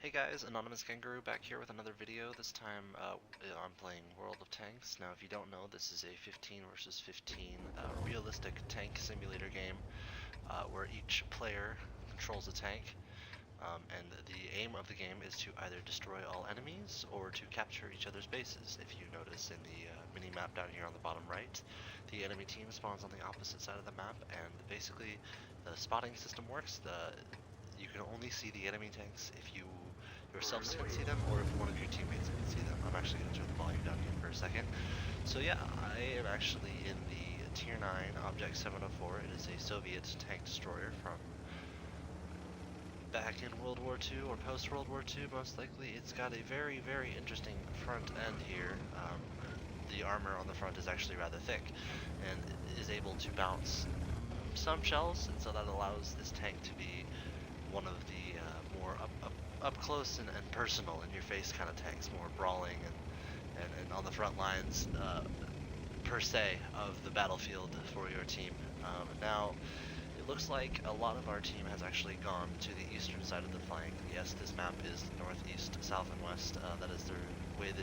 Hey guys, Anonymous Kangaroo back here with another video. This time I'm playing World of Tanks. Now if you don't know, this is a 15 versus 15 realistic tank simulator game where each player controls a tank, and the aim of the game is to either destroy all enemies or to capture each other's bases. If you notice in the mini-map down here on the bottom right, the enemy team spawns on the opposite side of the map, and basically the spotting system works. You can only see the enemy tanks if you yourself can see them, or if one of your teammates can see them. I'm actually going to turn the volume down here for a second. So yeah, I am actually in the Tier 9 Object 704. It is a Soviet tank destroyer from back in World War II or post-World War II, most likely. It's got a very, very interesting front end here. The armor on the front is actually rather thick and is able to bounce some shells, and so that allows this tank to be one of the more up close and personal in your face kind of tanks, more brawling and on the front lines per se of the battlefield for your team. Now it looks like a lot of our team has actually gone to the eastern side of the flank. Yes, this map is northeast, south, and west. That is the way that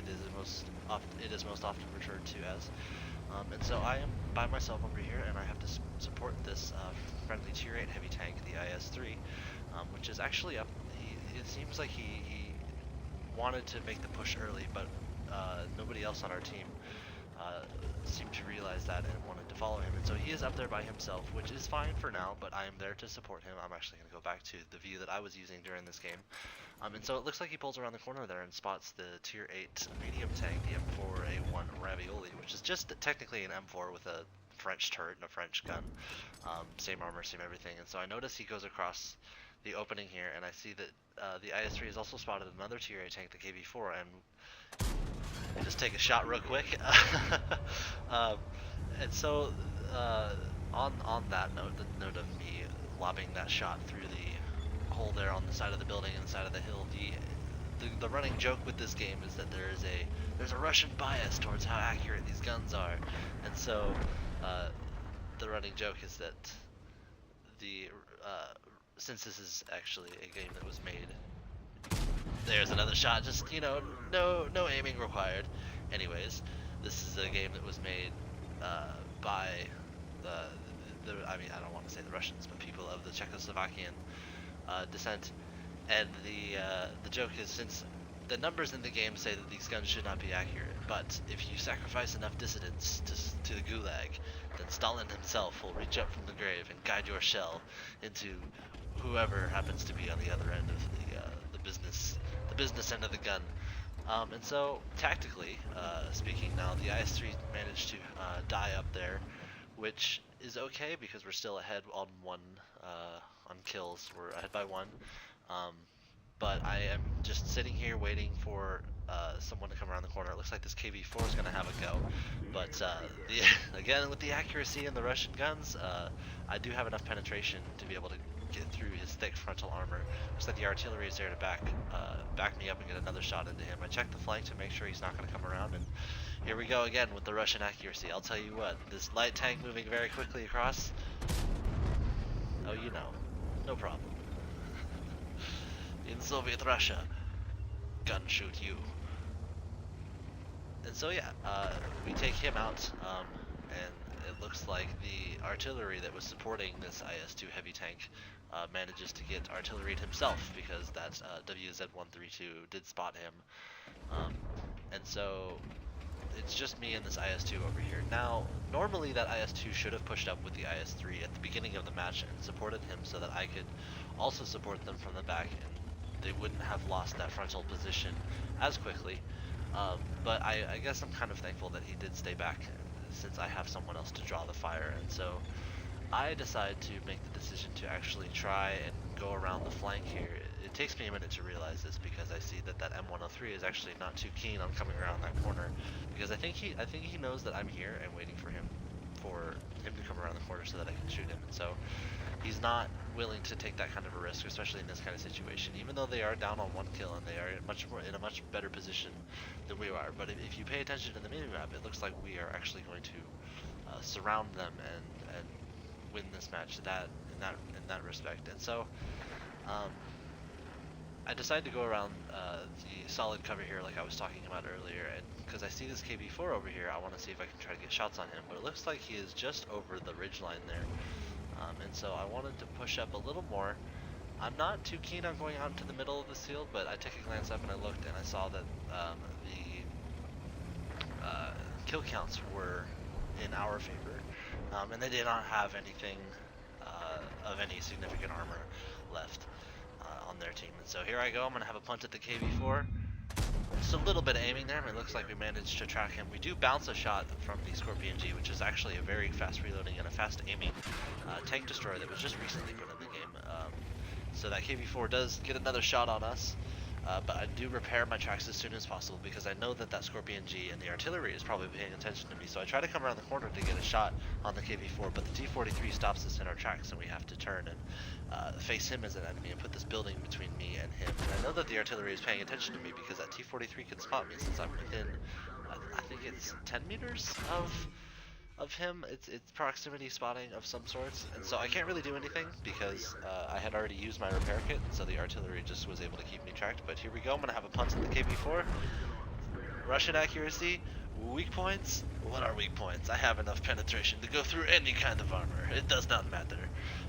it is most often referred to as. And so I am by myself over here, and I have to support this friendly Tier 8 heavy tank, the IS-3, which is actually up. It seems like he wanted to make the push early, but nobody else on our team seemed to realize that and wanted to follow him. And so he is up there by himself, which is fine for now, but I am there to support him. I'm actually going to go back to the view that I was using during this game. And so it looks like he pulls around the corner there and spots the Tier 8 medium tank, the M4A1 Ravioli, which is just technically an M4 with a French turret and a French gun. Same armor, same everything. And so I notice he goes across the opening here, and I see that the IS-3 has also spotted another Tier 8 tank, the KV-4, and just take a shot real quick. And so on that note, the note of me lobbing that shot through the hole there on the side of the building and the side of the hill, the running joke with this game is that there's a Russian bias towards how accurate these guns are, and so the running joke is that since this is actually a game that was made, there's another shot, just, no aiming required. Anyways, this is a game that was made by I mean, I don't want to say the Russians, but people of the Czechoslovakian descent. And the joke is, since the numbers in the game say that these guns should not be accurate, but if you sacrifice enough dissidents to the gulag, then Stalin himself will reach up from the grave and guide your shell into whoever happens to be on the other end of the business end of the gun. And so tactically speaking, now the IS-3 managed to die up there, which is okay because we're still ahead on on kills. We're ahead by one. But I am just sitting here waiting for someone to come around the corner. It looks like this KV-4 is going to have a go, but again, with the accuracy and the Russian guns, I do have enough penetration to be able to get through his thick frontal armor. Looks like the artillery is there to back me up and get another shot into him. I checked the flank to make sure he's not going to come around, and here we go again with the Russian accuracy. I'll tell you what, this light tank moving very quickly across, oh, no problem. In Soviet Russia, gun shoot you. And so yeah, we take him out, and it looks like the artillery that was supporting this IS-2 heavy tank manages to get artilleried himself, because that WZ-132 did spot him. And so it's just me and this IS-2 over here. Now, normally that IS-2 should have pushed up with the IS-3 at the beginning of the match and supported him so that I could also support them from the back, and they wouldn't have lost that frontal position as quickly. But I guess I'm kind of thankful that he did stay back, since I have someone else to draw the fire. And so I decide to make the decision to actually try and go around the flank here. It takes me a minute to realize this, because I see that M103 is actually not too keen on coming around that corner, because I think he knows that I'm here and waiting for him to come around the corner so that I can shoot him. And so he's not willing to take that kind of a risk, especially in this kind of situation, even though they are down on one kill and they are in a much better position than we are. But if you pay attention to the mini-map, it looks like we are actually going to surround them and win this match in that respect. And so I decided to go around the solid cover here like I was talking about earlier, and because I see this KB4 over here, I want to see if I can try to get shots on him, but it looks like he is just over the ridge line there. And so I wanted to push up a little more. I'm not too keen on going out into the middle of this field, but I took a glance up and I looked and I saw that the kill counts were in our favor, and they did not have anything of any significant armor left on their team. And so here I go, I'm going to have a punt at the KV4. Just a little bit of aiming there, and it looks like we managed to track him. We do bounce a shot from the Scorpion G, which is actually a very fast reloading and a fast aiming tank destroyer that was just recently put in the game. So that KV4 does get another shot on us, but I do repair my tracks as soon as possible because I know that that Scorpion G and the artillery is probably paying attention to me. So I try to come around the corner to get a shot on the KV4, but the T-43 stops us in our tracks and we have to turn and face him as an enemy and put this building between me and him. And I know that the artillery is paying attention to me because that T-43 can spot me since I'm within, I think it's 10 meters of him. It's proximity spotting of some sorts, and so I can't really do anything because I had already used my repair kit, so the artillery just was able to keep me tracked. But here we go, I'm going to have a punt at the KB4. Russian accuracy, weak points. What are weak points? I have enough penetration to go through any kind of armor. It does not matter.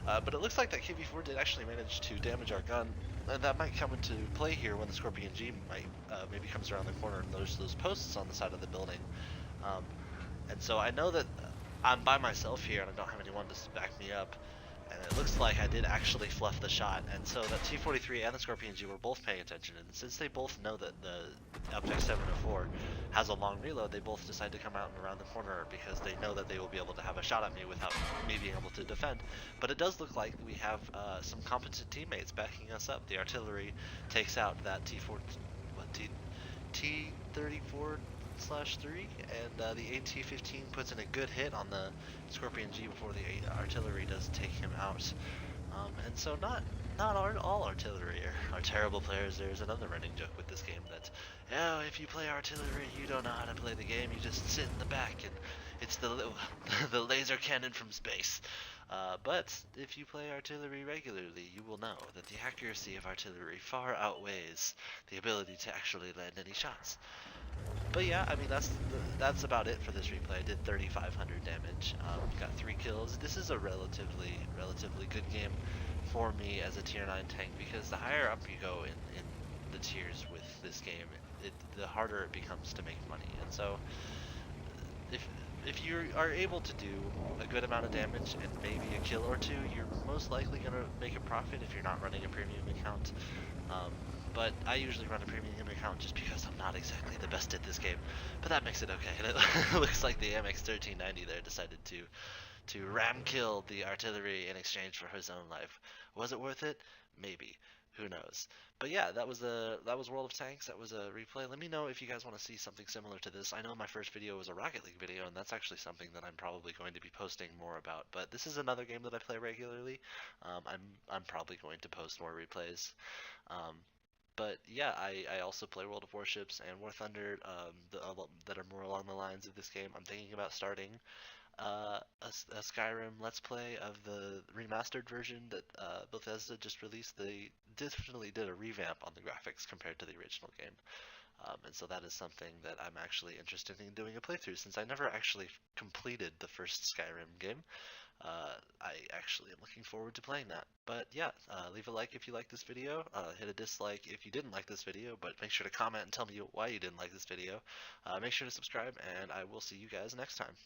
But it looks like that KB4 did actually manage to damage our gun, and that might come into play here when the Scorpion G might maybe comes around the corner and there's those posts on the side of the building. And so I know that I'm by myself here and I don't have anyone to back me up. And it looks like I did actually fluff the shot. And so that T-43 and the Scorpion G were both paying attention. And since they both know that the Object 704 has a long reload, they both decide to come out and around the corner because they know that they will be able to have a shot at me without me being able to defend. But it does look like we have some competent teammates backing us up. The artillery takes out that T-34/3, and the AT-15 puts in a good hit on the Scorpion G before the artillery does take him out. And so not all artillery are terrible players. There's another running joke with this game that, oh, if you play artillery, you don't know how to play the game. You just sit in the back and it's the the laser cannon from space. But if you play artillery regularly, you will know that the accuracy of artillery far outweighs the ability to actually land any shots. But yeah, I mean that's about it for this replay. I did 3,500 damage, got 3 kills. This is a relatively good game for me as a tier 9 tank because the higher up you go in the tiers with this game, the harder it becomes to make money. And so if you are able to do a good amount of damage and maybe a kill or two, you're most likely going to make a profit if you're not running a premium account. But I usually run a premium account just because I'm not exactly the best at this game. But that makes it okay. And it looks like the MX-1390 there decided to ram kill the artillery in exchange for his own life. Was it worth it? Maybe. Who knows? But yeah, that was World of Tanks. That was a replay. Let me know if you guys want to see something similar to this. I know my first video was a Rocket League video, and that's actually something that I'm probably going to be posting more about. But this is another game that I play regularly. I'm probably going to post more replays. But yeah, I also play World of Warships and War Thunder that are more along the lines of this game. I'm thinking about starting a Skyrim Let's Play of the remastered version that Bethesda just released. They definitely did a revamp on the graphics compared to the original game. And so that is something that I'm actually interested in doing a playthrough since I never actually completed the first Skyrim game. I actually am looking forward to playing that. But yeah, leave a like if you like this video, hit a dislike if you didn't like this video, but make sure to comment and tell me why you didn't like this video. Make sure to subscribe, and I will see you guys next time.